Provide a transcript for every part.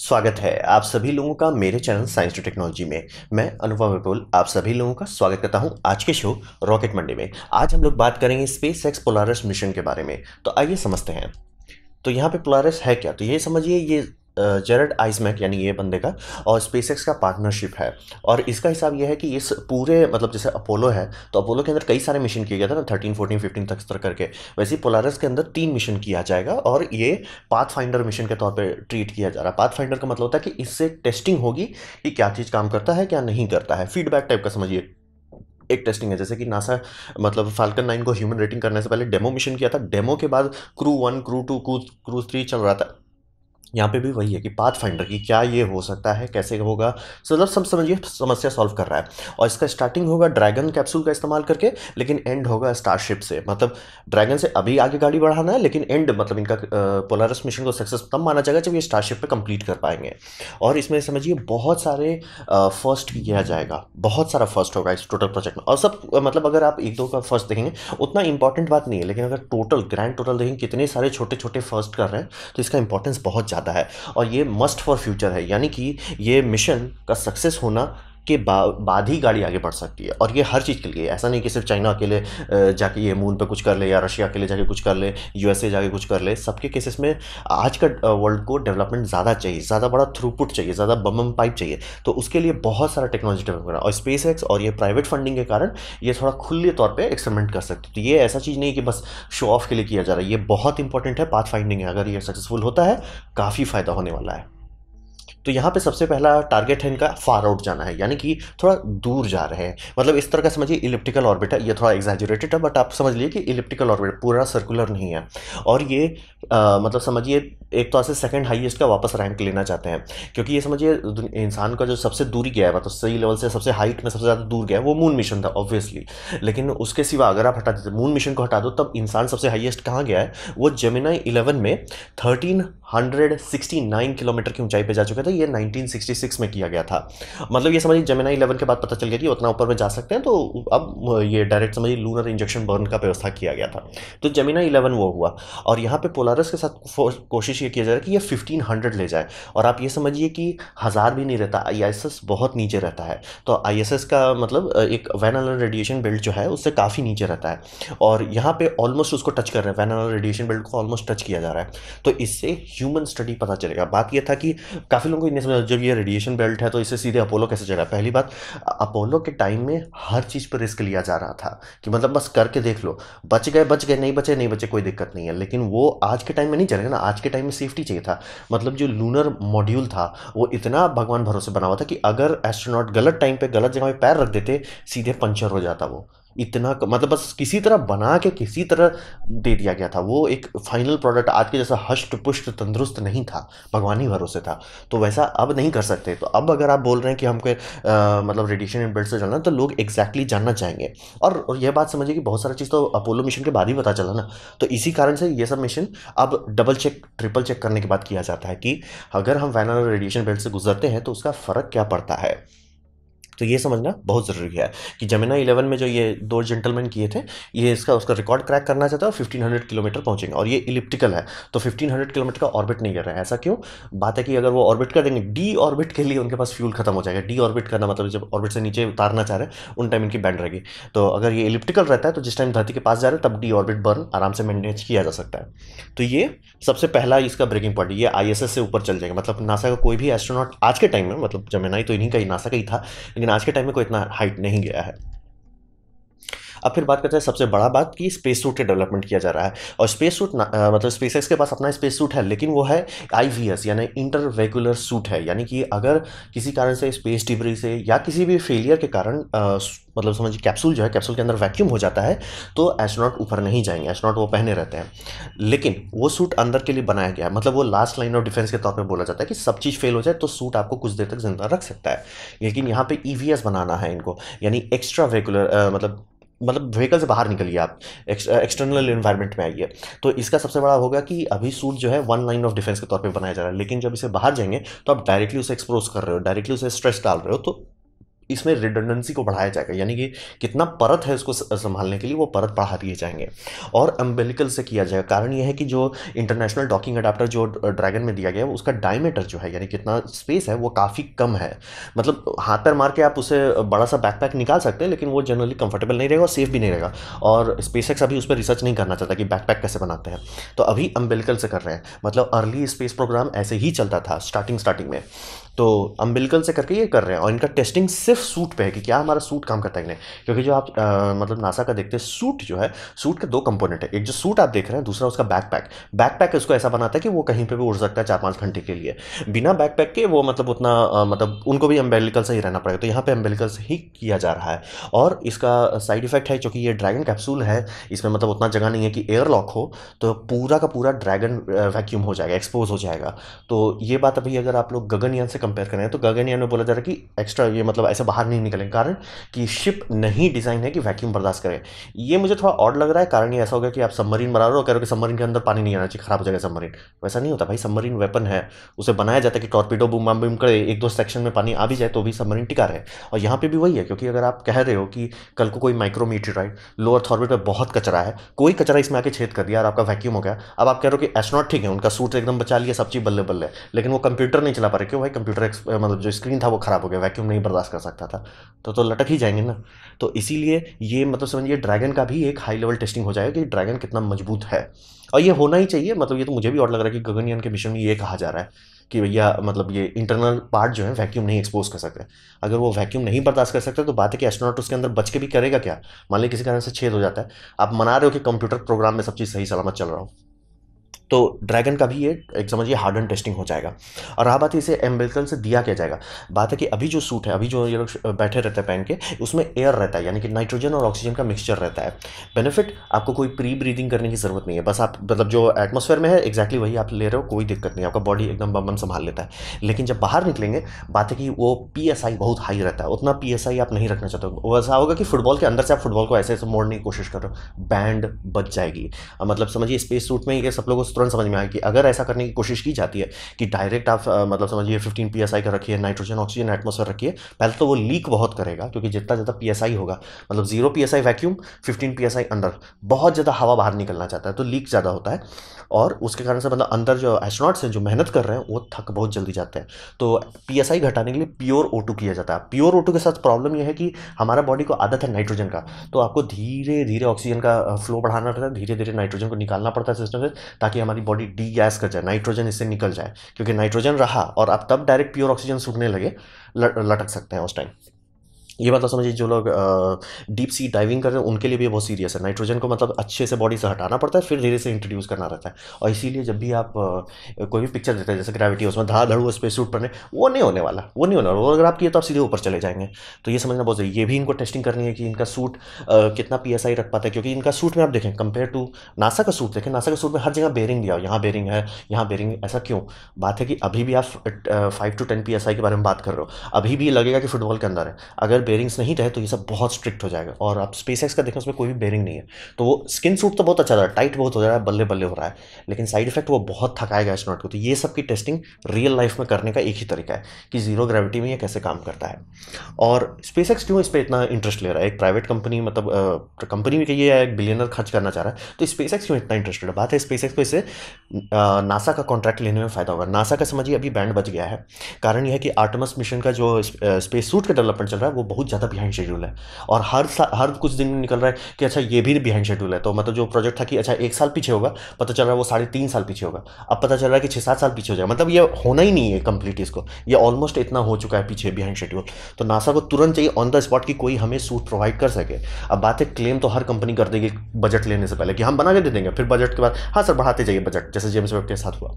स्वागत है आप सभी लोगों का मेरे चैनल साइंस टू टेक्नोलॉजी में। मैं अनुभव विपुल आप सभी लोगों का स्वागत करता हूं आज के शो रॉकेट मंडे में। आज हम लोग बात करेंगे स्पेस एक्स पोलारिस मिशन के बारे में। तो आइए समझते हैं। तो यहाँ पे पोलारिस है क्या, तो ये समझिए ये जेरड आइजमैक यानी ये बंदे का और स्पेसएक्स का पार्टनरशिप है। और इसका हिसाब ये है कि इस पूरे मतलब जैसे अपोलो है तो अपोलो के अंदर कई सारे मिशन किए गए थे ना, 13 14 15 तक स्तर करके। वैसे ही पोलारिस के अंदर 3 मिशन किया जाएगा और ये पाथ फाइंडर मिशन के तौर पे ट्रीट किया जा रहा है। पाथ फाइंडर का मतलब होता है कि इससे टेस्टिंग होगी कि क्या चीज़ काम करता है क्या नहीं करता है, फीडबैक टाइप का समझिए। एक टेस्टिंग है जैसे कि नासा मतलब फाल्कन 9 को ह्यूमन रेटिंग करने से पहले डेमो मिशन किया था, डेमो के बाद क्रू 1 क्रू 2 क्रू 3 चल रहा था। यहाँ पे भी वही है कि पाथ फाइंडर की क्या ये हो सकता है, कैसे होगा, मतलब सब समझिए समस्या सॉल्व कर रहा है। और इसका स्टार्टिंग होगा ड्रैगन कैप्सूल का इस्तेमाल करके, लेकिन एंड होगा स्टारशिप से। मतलब ड्रैगन से अभी आगे गाड़ी बढ़ाना है, लेकिन एंड मतलब इनका पोलारिस मिशन को सक्सेस तब माना जाएगा जब ये स्टारशिप पे कंप्लीट कर पाएंगे। और इसमें समझिए बहुत सारे फर्स्ट किया जाएगा, बहुत सारा फर्स्ट होगा इस टोटल प्रोजेक्ट में। और सब मतलब अगर आप एक दो का फर्स्ट देखेंगे उतना इंपॉर्टेंट बात नहीं है, लेकिन अगर टोटल ग्रैंड टोटल देखेंगे कितने सारे छोटे छोटे फर्स्ट कर रहे हैं तो इसका इंपॉर्टेंस बहुत ज़्यादा है। और ये मस्ट फॉर फ्यूचर है, यानी कि ये मिशन का सक्सेस होना के बाद ही गाड़ी आगे बढ़ सकती है। और ये हर चीज़ के लिए, ऐसा नहीं कि सिर्फ चाइना अकेले जाके ये मून पे कुछ कर ले या रशिया अकेले जाके कुछ कर ले, यूएसए जाके कुछ कर ले। सबके केसेस में आज का वर्ल्ड को डेवलपमेंट ज़्यादा चाहिए, ज़्यादा बड़ा थ्रूपुट चाहिए, ज़्यादा बम पाइप चाहिए। तो उसके लिए बहुत सारा टेक्नोलॉजी डेवलप करना, और स्पेस एक्स और ये प्राइवेट फंडिंग के कारण ये थोड़ा खुले तौर पर एक्सपेरिमेंट कर सकते। तो ये ऐसा चीज़ नहीं कि बस शो ऑफ के लिए किया जा रहा है, ये बहुत इंपॉर्टेंट है। पाथ फाइंडिंग है, अगर ये सक्सेसफुल होता है काफ़ी फ़ायदा होने वाला है। तो यहाँ पे सबसे पहला टारगेट है इनका फार आउट जाना है, यानी कि थोड़ा दूर जा रहे हैं। मतलब इस तरह का समझिए इलिप्टिकल ऑर्बिट है, ये थोड़ा एग्जैजुरेटेड है बट आप समझ लीजिए कि इलिप्टिकल ऑर्बिट पूरा सर्कुलर नहीं है। और ये मतलब समझिए एक तो ऐसे सेकंड हाईएस्ट का वापस रैंक लेना चाहते हैं, क्योंकि ये समझिए इंसान का जो सबसे दूरी गया है, मतलब सही लेवल से सबसे हाइट में सबसे ज़्यादा दूर गया है वो मून मिशन था ऑब्वियसली। लेकिन उसके सिवा अगर आप हटा देते मून मिशन को हटा दो, तब इंसान सबसे हाईएस्ट कहाँ गया है, वो जेमिनाई 11 में 1369 किलोमीटर की ऊंचाई पे जा चुके थे। ये 1966 में किया गया था। मतलब ये समझिए जेमिनाई 11 के बाद पता चल गया कि उतना ऊपर में जा सकते हैं, तो अब ये डायरेक्ट समझिए लूनर इंजेक्शन बर्न का व्यवस्था किया गया था। तो जेमिनाई 11 वो हुआ। और यहाँ पे पोलारिस के साथ कोशिश ये किया जा रहा है कि ये 1500 ले जाए। और आप ये समझिए कि 1000 भी नहीं रहता, आईएसएस बहुत नीचे रहता है। तो आईएसएस का मतलब एक वैन अलर रेडिएशन बेल्ट जो है उससे काफ़ी नीचे रहता है, और यहाँ पे ऑलमोस्ट उसको टच कर रहे हैं, वैन अलर रेडिएशन बेल्ट को ऑलमोस्ट टच किया जा रहा है। तो इससे ह्यूमन स्टडी पता चलेगा। बात यह था कि काफ़ी लोगों को नहीं समझ, जब ये रेडिएशन बेल्ट है तो इससे सीधे अपोलो कैसे चला। पहली बात, अपोलो के टाइम में हर चीज़ पर रिस्क लिया जा रहा था कि मतलब बस करके देख लो, बच गए, नहीं बचे कोई दिक्कत नहीं है। लेकिन वो आज के टाइम में नहीं चलेगा ना, आज के टाइम में सेफ्टी चाहिए था। मतलब जो लूनर मॉड्यूल था वो इतना भगवान भरोसे बना हुआ था कि अगर एस्ट्रोनॉट गलत टाइम पे गलत जगह पे पैर रख देते सीधे पंचर हो जाता वो। इतना मतलब बस किसी तरह बना के किसी तरह दे दिया गया था। वो एक फाइनल प्रोडक्ट आज के जैसा हष्ट पुष्ट तंदुरुस्त नहीं था, भगवान ही भरोसे था। तो वैसा अब नहीं कर सकते। तो अब अगर आप बोल रहे हैं कि हमको मतलब रेडिएशन बेल्ट से चलना, तो लोग एग्जैक्टली जानना चाहेंगे। और यह बात समझिए कि बहुत सारा चीज़ तो अपोलो मिशन के बाद ही पता चला ना। तो इसी कारण से ये सब मिशन अब डबल चेक ट्रिपल चेक करने के बाद किया जाता है कि अगर हम वैन रेडिएशन बेल्ट से गुजरते हैं तो उसका फ़र्क क्या पड़ता है। तो ये समझना बहुत ज़रूरी है कि जेमिनाई 11 में जो ये दो जेंटलमैन किए थे, ये इसका उसका रिकॉर्ड क्रैक करना चाहता है और 1500 किलोमीटर पहुंचेंगे। और ये इलिप्टिकल है तो 1500 किलोमीटर का ऑर्बिट नहीं कर रहा है। ऐसा क्यों? बात है कि अगर वो ऑर्बिट कर देंगे, डी ऑर्बिट के लिए उनके पास फ्यूल खत्म हो जाएगा। डी ऑर्बिट करना मतलब जब ऑर्बिट से नीचे उतारना चाह रहे हैं उन टाइम इनकी बैंड रहेगी। तो अगर ये इलिप्टिकल रहता है तो जिस टाइम धरती के पास जा रहे हैं तब डी ऑर्बिट बर्न आराम से मैनेज किया जा सकता है। तो ये सबसे पहला इसका ब्रेकिंग पॉइंट, ये आईएसएस से ऊपर चल जाएगा। मतलब नासा का कोई भी एस्ट्रोनॉट आज के टाइम में, मतलब जेमिनाई तो इन्हीं का ही, नासा का ही था, लेकिन आज के टाइम में कोई इतना हाइट नहीं गया है। अब फिर बात करते हैं सबसे बड़ा बात कि स्पेस सूट का डेवलपमेंट किया जा रहा है। और स्पेस सूट मतलब स्पेसएक्स के पास अपना स्पेस सूट है, लेकिन वो है आईवीएस यानी इंटरवेकुलर सूट है। यानी कि अगर किसी कारण से स्पेस डिब्री से या किसी भी फेलियर के कारण मतलब समझिए कैप्सूल जो है, कैप्सूल के अंदर वैक्यूम हो जाता है, तो एस्ट्रोनॉट ऊपर नहीं जाएंगे, एस्ट्रोनॉट वो पहने रहते हैं। लेकिन वो सूट अंदर के लिए बनाया गया है, मतलब वो लास्ट लाइन ऑफ डिफेंस के तौर पे बोला जाता है कि सब चीज़ फेल हो जाए तो सूट आपको कुछ देर तक जिंदा रख सकता है। लेकिन यहाँ पे ईवीएस बनाना है इनको, यानी एक्स्ट्रा वेकुलर मतलब व्हीकल से बाहर निकलिए आप, एक्सटर्नल एनवायरनमेंट में आइए। तो इसका सबसे बड़ा होगा कि अभी सूट जो है वन लाइन ऑफ डिफेंस के तौर पे बनाया जा रहा है, लेकिन जब इसे बाहर जाएंगे तो आप डायरेक्टली उसे एक्सपोज कर रहे हो, डायरेक्टली उसे स्ट्रेस डाल रहे हो, तो इसमें रिडंडेंसी को बढ़ाया जाएगा, यानी कि कितना परत है इसको संभालने के लिए वो परत बढ़ा दिए जाएंगे। और अम्बिलिकल से किया जाएगा। कारण ये है कि जो इंटरनेशनल डॉकिंग अडाप्टर जो ड्रैगन में दिया गया है उसका डायमीटर जो है, यानी कितना स्पेस है, वो काफ़ी कम है। मतलब हाथ पैर मार के आप उसे बड़ा सा बैकपैक निकाल सकते हैं, लेकिन वो जनरली कंफर्टेबल नहीं रहेगा और सेफ भी नहीं रहेगा। और स्पेसएक्स अभी उस पर रिसर्च नहीं करना चाहता कि बैकपैक कैसे बनाते हैं, तो अभी अम्बिलिकल से कर रहे हैं। मतलब अर्ली स्पेस प्रोग्राम ऐसे ही चलता था स्टार्टिंग में, तो अम्बिलिकल से करके ये कर रहे हैं। और इनका टेस्टिंग सिर्फ सूट पे है कि क्या हमारा सूट काम करता है कि नहीं। क्योंकि जो आप मतलब नासा का देखते हैं सूट जो है, सूट के दो कंपोनेंट है, एक जो सूट आप देख रहे हैं, दूसरा उसका बैकपैक। बैकपैक उसको ऐसा बनाता है कि वो कहीं पे भी उड़ सकता है 4-5 घंटे के लिए। बिना बैकपैक के वो मतलब उतना मतलब उनको भी अम्बिलिकल से ही रहना पड़ेगा। तो यहाँ पे अम्बिलिकल से ही किया जा रहा है। और इसका साइड इफेक्ट है, क्योंकि ये ड्रैगन कैप्सूल है, इसमें मतलब उतना जगह नहीं है कि एयर लॉक हो, तो पूरा का पूरा ड्रैगन वैक्यूम हो जाएगा, एक्सपोज हो जाएगा। तो ये बात अभी अगर आप लोग गगनयान से कंपेयर करें तो गगनयान में बोला जा रहा है कि एक्स्ट्रा ये मतलब ऐसे बाहर नहीं निकलेंगे, कारण कि शिप नहीं डिजाइन है कि वैक्यूम बर्दाश्त करे। ये मुझे थोड़ा ऑड लग रहा है। कारण ये ऐसा होगा कि आप सबमरीन बना रहे हो, कह रहे हो कि सबमरीन के अंदर पानी नहीं आना चाहिए, खराब हो जाएगा सबमरीन। वैसा नहीं होता भाई, सबमरीन वेपन है, उसे बनाया जाता है कि टॉर्पीडो बूम बम बूम करे, एक दो सेक्शन में पानी आ भी जाए तो भी सबमरीन टिका रहे। और यहाँ पे भी वही है, क्योंकि अगर आप कह रहे हो कि कल को कोई माइक्रोमीटराइट लोअर ऑर्बिट पे बहुत कचरा है, कोई कचरा इसमें आके छेद कर दिया और आपका वैक्यूम हो गया। अब आप कह रहे हो कि एस्ट्रोनॉट ठीक है, उनका सूट एकदम बचा लिया, सब चीज बल्ले बल्ले, लेकिन वो कंप्यूटर नहीं चला पा रहे। क्यों भाई? कंप्यूटर मतलब जो स्क्रीन था वो खराब हो गया, वैक्यूम नहीं बर्दाश्त कर सकता था, तो लटक ही जाएंगे ना। तो इसीलिए ये मतलब समझिए ड्रैगन का भी एक हाई लेवल टेस्टिंग हो जाएगा कि ड्रैगन कितना मजबूत है। और ये होना ही चाहिए। मतलब ये तो मुझे भी और लग रहा है कि गगनयान के मिशन में ये कहा जा रहा है कि भैया मतलब ये इंटरनल पार्ट जो है वैक्यूम नहीं एक्सपोज कर सकते। अगर वो वैक्यूम नहीं बर्दाश्त कर सकते तो बात है कि एस्ट्रोनॉट उसके अंदर बच के भी करेगा क्या? मान लीजिए किसी कारण से छेद हो जाता है, आप मना रहे हो कि कंप्यूटर प्रोग्राम में सब चीज़ सही सलामत चल रहा हो, तो ड्रैगन का भी ये एक समझिए हार्डन टेस्टिंग हो जाएगा। और रहा बात इसे एम्बिलिकल से दिया क्या जाएगा, बात है कि अभी जो सूट है, अभी जो ये लोग बैठे रहते हैं पहन के, उसमें एयर रहता है, यानी कि नाइट्रोजन और ऑक्सीजन का मिक्सचर रहता है। बेनिफिट, आपको कोई प्री ब्रीदिंग करने की जरूरत नहीं है, बस आप मतलब जो एटमॉस्फेयर में है एग्जैक्टली वही आप ले रहे हो, कोई दिक्कत नहीं, आपका बॉडी एकदम बम बम संभाल लेता है। लेकिन जब बाहर निकलेंगे, बात है कि वो PSI बहुत हाई रहता है, उतना PSI आप नहीं रखना चाहते हो। वो ऐसा होगा कि फुटबॉल के अंदर से आप फुटबॉल को ऐसे ऐसे मोड़ने की कोशिश कर रहे हो, बैंड बच जाएगी। मतलब समझिए स्पेस सूट में ये सब लोगों को तुरंत समझ में आया कि अगर ऐसा करने की कोशिश की जाती है कि डायरेक्ट आप मतलब समझिए 15 PSI का रखिए, नाइट्रोजन ऑक्सीजन एटमॉस्फेयर रखिए, पहले तो वो लीक बहुत करेगा, क्योंकि जितना ज़्यादा PSI होगा, मतलब 0 PSI वैक्यूम, 15 PSI अंदर, बहुत ज़्यादा हवा बाहर निकलना चाहता है तो लीक ज़्यादा होता है। और उसके कारण से मतलब अंदर जो एस्ट्रोनॉट्स हैं जो मेहनत कर रहे हैं वो थक बहुत जल्दी जाते हैं। तो PSI घटाने के लिए प्योर O2 किया जाता है। प्योर O2 के साथ प्रॉब्लम यह है कि हमारा बॉडी को आदत है नाइट्रोजन का, तो आपको धीरे धीरे ऑक्सीजन का फ्लो बढ़ाना पड़ता है, धीरे धीरे नाइट्रोजन को निकालना पड़ता है सिस्टम से, ताकि हमारी बॉडी डी गैस कर जाए, नाइट्रोजन इससे निकल जाए। क्योंकि नाइट्रोजन रहा और आप तब डायरेक्ट प्योर ऑक्सीजन सूखने लगे, लटक सकते हैं उस टाइम। ये मतलब समझिए जो लोग डीप सी डाइविंग कर रहे हैं उनके लिए भी बहुत सीरियस है। नाइट्रोजन को मतलब अच्छे से बॉडी से हटाना पड़ता है, फिर धीरे से इंट्रोड्यूस करना रहता है। और इसीलिए जब भी आप कोई भी पिक्चर देते हैं जैसे ग्रेविटी, उसमें धाड़ वो स्पेस सूट पहने, वो नहीं होने वाला, वो नहीं होने वाला। वो अगर आप किए तो आप सीधे ऊपर चले जाएंगे। तो ये समझना बहुत जरूरी। ये भी इनको टेस्टिंग करनी है कि इनका सूट कितना PSI रख पाता है। क्योंकि इनका सूट में आप देखें कंपेयर टू नासा का सूट देखें, नासा का सूट में हर जगह बेरिंग दिया हो, यहाँ बेरिंग है, यहाँ बेरिंग, ऐसा क्यों? बात है कि अभी भी आप 5 to 10 PSI के बारे में बात कर रहे हो, अभी भी लगेगा कि फुटबॉल के अंदर है। अगर बेरिंग्स नहीं रहे तो सब बहुत स्ट्रिक्ट हो जाएगा। और आप SpaceX का देखें, उसमें कोई भी बेरिंग नहीं है, तो वो स्किन सूट तो बहुत अच्छा रहा है, टाइट बहुत हो जा रहा है, बल्ले बल्ले हो रहा है, लेकिन साइड इफेक्ट वो बहुत थकाएगा एस्ट्रोनॉट को। तो ये सब की टेस्टिंग रियल लाइफ में करने का एक ही तरीका है कि जीरो ग्रेविटी में ये कैसे काम करता है। और SpaceX क्यों इस पर इतना इंटरेस्ट ले रहा है? एक प्राइवेट कंपनी, मतलब कंपनी भी कहिए या एक बिलियनर खर्च करना चाह रहा है, तो SpaceX क्यों इतना इंटरेस्टेड है? बात है SpaceX को इससे नासा का कॉन्ट्रैक्ट लेने में फायदा होगा। नासा का समझिए अभी बैंड बच गया है। कारण यह है कि आर्टेमिस मिशन का जो स्पेस सूट का डेवलपमेंट चल रहा है वो बहुत ज़्यादा बिहाइंड शेड्यूल है। और हर कुछ दिन में निकल रहा है कि अच्छा ये भी बिहाइंड शेड्यूल है। तो मतलब जो प्रोजेक्ट था कि अच्छा 1 साल पीछे होगा, पता चल रहा है वो 3.5 साल पीछे होगा। अब पता चल रहा है कि 6-7 साल पीछे हो जाएगा। मतलब ये होना ही नहीं है कंप्लीट, इसको ये ऑलमोस्ट इतना हो चुका है पीछे बिहाइंड शेड्यूल। तो नासा को तुरंत चाहिए ऑन द स्पॉट कि कोई हमें सूट प्रोवाइड कर सके। अब बात है क्लेम तो हर कंपनी कर देगी बजट लेने से पहले कि हम बना के दे देंगे, फिर बजट के बाद हाँ सर बढ़ाते जाइए बजट, जैसे जेम्स वेब के साथ हुआ,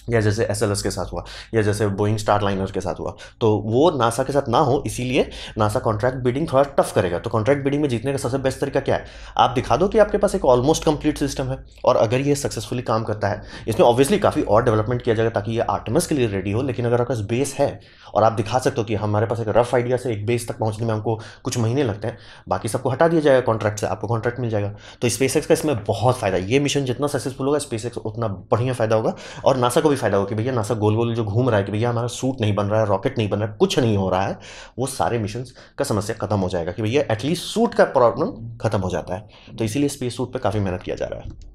या जैसे SLS के साथ हुआ, या जैसे बोइंग स्टारलाइनर के साथ हुआ। तो वो नासा के साथ ना हो, इसीलिए नासा कॉन्ट्रैक्ट बिडिंग थोड़ा टफ करेगा। तो कॉन्ट्रैक्ट बिडिंग में जीतने का सबसे बेस्ट तरीका क्या है? आप दिखा दो कि आपके पास एक ऑलमोस्ट कंप्लीट सिस्टम है, और अगर ये सक्सेसफुली काम करता है, इसमें ऑब्वियसली काफ़ी और डेवलपमेंट किया जाएगा ताकि ये आर्टेमिस के लिए रेडी हो। लेकिन अगर आपके पास बेस है और आप दिखा सकते हो कि हमारे पास एक रफ आइडिया से एक बेस तक पहुंचने में हमको कुछ महीने लगते हैं, बाकी सबको हटा दिया जाएगा कॉन्ट्रैक्ट से, आपको कॉन्ट्रैक्ट मिल जाएगा। तो SpaceX का इसमें बहुत फायदा है। ये मिशन जितना सक्सेसफुल होगा SpaceX उतना बढ़िया फायदा होगा, और नासा को भी भी फायदा हो कि भैया नासा गोल गोल जो घूम रहा है कि भैया हमारा सूट नहीं बन रहा है, रॉकेट नहीं बन रहा है, कुछ नहीं हो रहा है, वो सारे मिशन का समस्या खत्म हो जाएगा कि भैया एटलीस्ट सूट का प्रॉब्लम खत्म हो जाता है। तो इसीलिए स्पेस सूट पे काफ़ी मेहनत किया जा रहा है।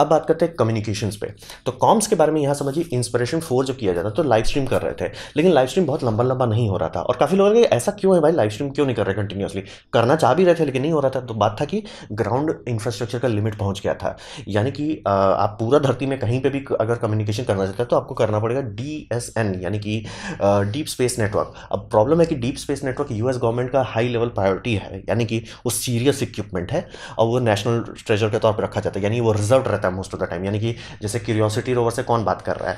अब बात करते हैं कम्युनिकेशंस पे। तो कॉम्स के बारे में यहाँ समझिए, इंस्पिरेशन 4 जब किया जाता तो लाइव स्ट्रीम कर रहे थे, लेकिन लाइव स्ट्रीम बहुत लंबा लंबा नहीं हो रहा था और काफ़ी लोग लगे ऐसा क्यों है भाई, लाइव स्ट्रीम क्यों नहीं कर रहे कंटिन्यूसली, करना चाह भी रहे थे लेकिन नहीं हो रहा था। तो बात था कि ग्राउंड इंफ्रास्ट्रक्चर का लिमिट पहुंच गया था, यानी कि आप पूरा धरती में कहीं पर भी अगर कम्युनिकेशन करना चाहते हैं तो आपको करना पड़ेगा DSN, यानी कि डीप स्पेस नेटवर्क। अब प्रॉब्लम है कि deep space network US government का हाई लेवल प्रायोरिटी है, यानी कि वो सीरियस इक्विपमेंट है और वो नेशनल ट्रेजर के तौर पर रखा जाता है, यानी वो रिजर्व रहता है मोस्ट ऑफ द टाइम। यानी कि जैसे क्यूरियोसिटी रोवर से कौन बात कर रहा है,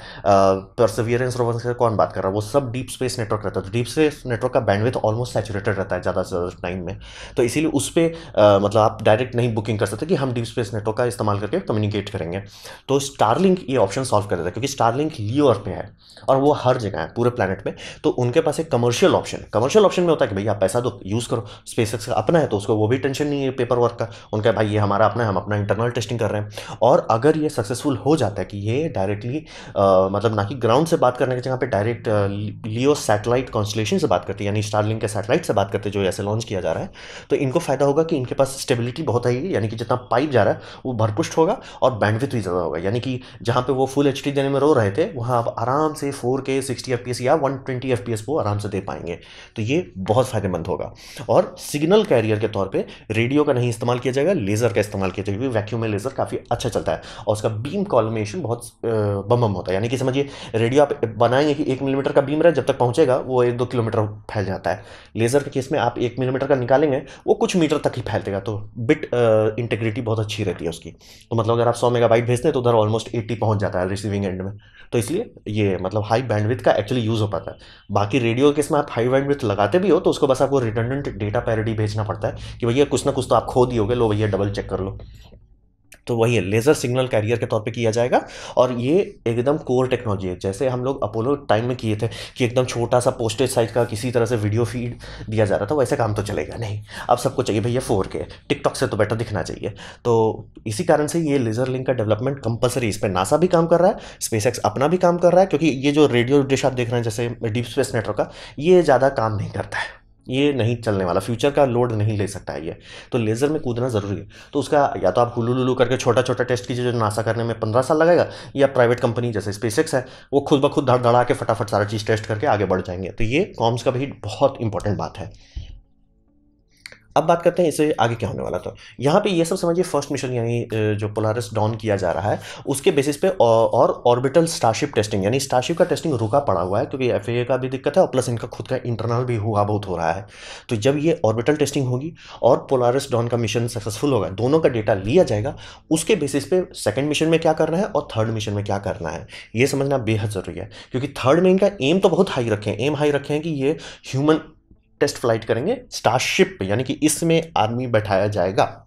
परसिवियरेंस रोवर से कौन बात कर रहा है, वो सब डीप स्पेस नेटवर्क रहता है। तो डीप स्पेस नेटवर्क का बैंडविड्थ ऑलमोस्ट सैचुरेटेड रहता है ज़्यादा से ज़्यादा टाइम में। तो इसीलिए उस पर मतलब आप डायरेक्ट नहीं बुकिंग कर सकते कि हम डीप स्पेस नेटवर्क का इस्तेमाल करके कम्युनिकेट करेंगे। तो स्टारलिंक ये ऑप्शन सॉल्व कर देता है, क्योंकि स्टारलिंक लियो अर्थ पे है और वो हर जगह है पूरे प्लेनेट में। तो उनके पास एक कमर्शियल ऑप्शन में होता है कि भैया पैसा दो, यूज़ करो। स्पेसएक्स का अपना है तो उसको वो भी टेंशन नहीं है पेपर वर्क का, उनका भाई ये हमारा अपना है, हम अपना इंटरनल टेस्टिंग कर रहे हैं। और अगर ये सक्सेसफुल हो जाता है कि ये डायरेक्टली मतलब ना कि ग्राउंड से बात करने की जगह पे डायरेक्ट लियो सैटेलाइट कॉन्स्टलेशन से बात करते हैं, यानी स्टारलिंक के सैटेलाइट से बात करते हैं जो ऐसे लॉन्च किया जा रहा है, तो इनको फायदा होगा कि इनके पास स्टेबिलिटी बहुत आएगी, यानी कि जितना पाइप जा रहा है वो भरपुष्ट होगा और बैंडविड्थ भी ज़्यादा होगा। यानी कि जहाँ पे वो फुल HD देने में रो रहे थे वहाँ आप आराम से 4K 60 FPS या 120 FPS वो आराम से दे पाएंगे। तो ये बहुत फायदेमंद होगा। और सिग्नल कैरियर के तौर पे रेडियो का नहीं इस्तेमाल किया जाएगा, लेज़र का इस्तेमाल किया जाएगा, क्योंकि वैक्यूम में लेज़र काफ़ी अच्छा चलता है और उसका बीम कॉलमेशन बहुत बम होता है। यानी कि समझिए रेडियो आप बनाएंगे कि 1 मिलीमीटर का बीम रहे, जब तक पहुंचेगा वो 1-2 किलोमीटर फैल जाता है। लेज़र के केस में आप 1 मिलीमीटर का निकालेंगे वो कुछ मीटर तक ही फैलतेगा, तो बिट इंटीग्रिटी बहुत अच्छी रहती है उसकी। तो मतलब अगर आप 100 मेगाबाइट भेजते हैं तो उधर ऑलमोस्ट 80 पहुंच जाता है रिसीविंग एंड में। तो इसलिए ये मतलब हाई बैंडविड्थ का एक्चुअली यूज़ हो पाता है। बाकी रेडियो के केस में आप हाई बैंडविड्थ लगाते भी हो तो उसको बस आपको रिडंडेंट डेटा पैरिटी भेजना पड़ता है कि भैया कुछ ना कुछ तो आप खो दियोगे, लो भैया डबल चेक कर लो। तो वही है, लेज़र सिग्नल कैरियर के तौर पे किया जाएगा और ये एकदम कोर टेक्नोलॉजी है। जैसे हम लोग अपोलो टाइम में किए थे कि एकदम छोटा सा पोस्टेज साइज का किसी तरह से वीडियो फीड दिया जा रहा था, वैसे काम तो चलेगा नहीं। अब सबको चाहिए भैया 4K, टिकटॉक से तो बेटर दिखना चाहिए। तो इसी कारण से ये लेज़र लिंक का डेवलपमेंट कंपलसरी, इस पर नासा भी काम कर रहा है, स्पेसएक्स अपना भी काम कर रहा है, क्योंकि ये जो रेडियो डिश आप देख रहे हैं जैसे डीप स्पेस नेटवर्क का, ये ज़्यादा काम नहीं करता है, ये नहीं चलने वाला, फ्यूचर का लोड नहीं ले सकता है ये। तो लेज़र में कूदना ज़रूरी है। तो उसका या तो आप हुलू लुलू करके छोटा छोटा टेस्ट कीजिए जो नासा करने में 15 साल लगेगा, या प्राइवेट कंपनी जैसे स्पेसएक्स है वो खुद ब खुद धड़ धड़ा के फटाफट सारा चीज़ टेस्ट करके आगे बढ़ जाएंगे। तो ये कॉम्स का भी बहुत इंपॉर्टेंट बात है। अब बात करते हैं इससे आगे क्या होने वाला। तो यहाँ पे ये सब समझिए फर्स्ट मिशन यानी जो पोलारिस डॉन किया जा रहा है उसके बेसिस पे और ऑर्बिटल स्टारशिप टेस्टिंग, यानी स्टारशिप का टेस्टिंग रुका पड़ा हुआ है क्योंकि FAA का भी दिक्कत है और प्लस इनका खुद का इंटरनल भी हुआ बहुत हो रहा है। तो जब ये ऑर्बिटल टेस्टिंग होगी और पोलारिस डॉन का मिशन सक्सेसफुल होगा, दोनों का डेटा लिया जाएगा, उसके बेसिस पे सेकंड मिशन में क्या करना है और थर्ड मिशन में क्या करना है ये समझना बेहद ज़रूरी है। क्योंकि थर्ड में इनका एम तो बहुत हाई रखे हैं, एम हाई रखे हैं कि ये ह्यूमन टेस्ट फ्लाइट करेंगे स्टारशिप पे, यानी कि इसमें आदमी बैठाया जाएगा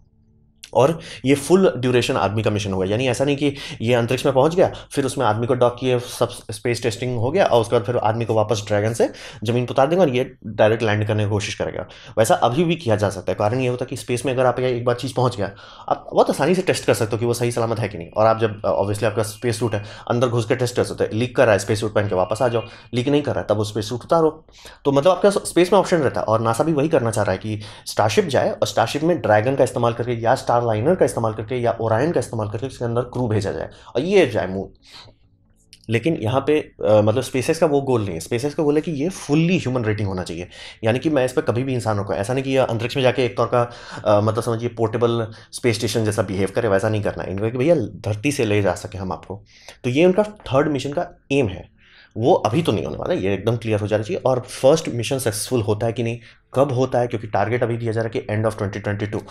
और ये फुल ड्यूरेशन आदमी का मिशन होगा। यानी ऐसा नहीं कि ये अंतरिक्ष में पहुंच गया फिर उसमें आदमी को डॉक किए सब स्पेस टेस्टिंग हो गया और उसके बाद फिर आदमी को वापस ड्रैगन से जमीन पर उतार देंगे और ये डायरेक्ट लैंड करने की कोशिश करेगा। वैसा अभी भी किया जा सकता है। कारण ये होता है कि स्पेस में अगर आप एक बार चीज़ पहुंच गया आप बहुत आसानी से टेस्ट कर सकते हो कि वो सही सलामत है कि नहीं। और आप जब ऑब्वियसली आपका स्पेस सूट है अंदर घुस के टेस्ट कर सकते हैं, लीक कर रहा है स्पेस सूट पहन के वापस आ जाओ, लीक नहीं कर रहा है तब वो स्पेस सूट उतारो। तो मतलब आपका स्पेस में ऑप्शन रहता है और नासा भी वही करना चाह रहा है कि स्टारशिप जाए और स्टारशिप में ड्रैगन का इस्तेमाल करके या स्टार लाइनर का इस्तेमाल करके या ओरायन का इस्तेमाल करके इसके अंदर क्रू भेजा जाए और ये जाए मून। लेकिन यहाँ पे मतलब स्पेसएक्स का वो गोल नहीं है। स्पेसएक्स का गोल है कि ये फुल्ली ह्यूमन रेटिंग होना चाहिए, यानी कि मैं इस पर कभी भी इंसानों को ऐसा नहीं कि ये अंतरिक्ष में जाके एक तौर का मतलब समझिए पोर्टेबल स्पेस स्टेशन जैसा बिहेव करे, वैसा नहीं करना है इनको कि भैया धरती से ले जा सके हम आपको। तो ये उनका थर्ड मिशन का एम है, वो अभी तो नहीं होने वाला, ये एकदम क्लियर हो जाना चाहिए। और फर्स्ट मिशन सक्सेसफुल होता है कि नहीं, कब होता है, क्योंकि टारगेट अभी दिया जा रहा है कि एंड ऑफ 2022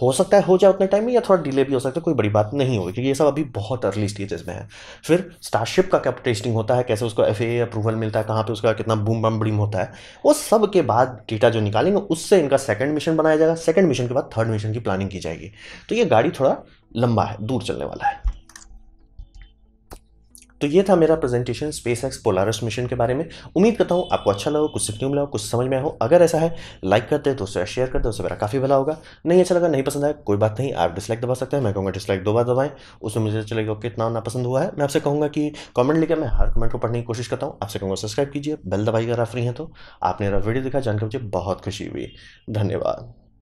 हो सकता है हो जाए उतने टाइम में, या थोड़ा डिले भी हो सकता है, कोई बड़ी बात नहीं होगी क्योंकि ये सब अभी बहुत अर्ली स्टेजेस में है। फिर स्टारशिप का क्या टेस्टिंग होता है, कैसे उसको FAA अप्रूवल मिलता है, कहाँ पे उसका कितना बूम बम ब्रीम होता है, वो सब के बाद डेटा जो निकालेंगे उससे इनका सेकंड मिशन बनाया जाएगा। सेकंड मिशन के बाद थर्ड मिशन की प्लानिंग की जाएगी। तो ये गाड़ी थोड़ा लंबा है, दूर चलने वाला है। तो तो ये था मेरा presentation space x Polaris mission के बारे में। उम्मीद करता हूँ आपको अच्छा लगा, कुछ सीखने को मिला, कुछ समझ में आया हो। अगर ऐसा है लाइक करते हैं तो उसे शेयर करते हैं, उससे मेरा काफ़ी भला होगा। नहीं अच्छा लगा, नहीं पसंद आया, कोई बात नहीं, आप डिसलाइक दबा सकते हैं। मैं कहूँगा डिसलाइक 2 बार दबाएं, उसमें मुझे चलेगा कितना ना पसंद हुआ है। मैं आपसे कहूँगा कि कमेंट लिखे, मैं हर कमेंट को पढ़ने की कोशिश करता हूँ। आपसे कहूँगा सब्सक्राइब कीजिए, बेल दबाइए अगर आप फ्री हैं तो। आपने मेरा वीडियो देखा जानकर मुझे बहुत खुशी हुई। धन्यवाद।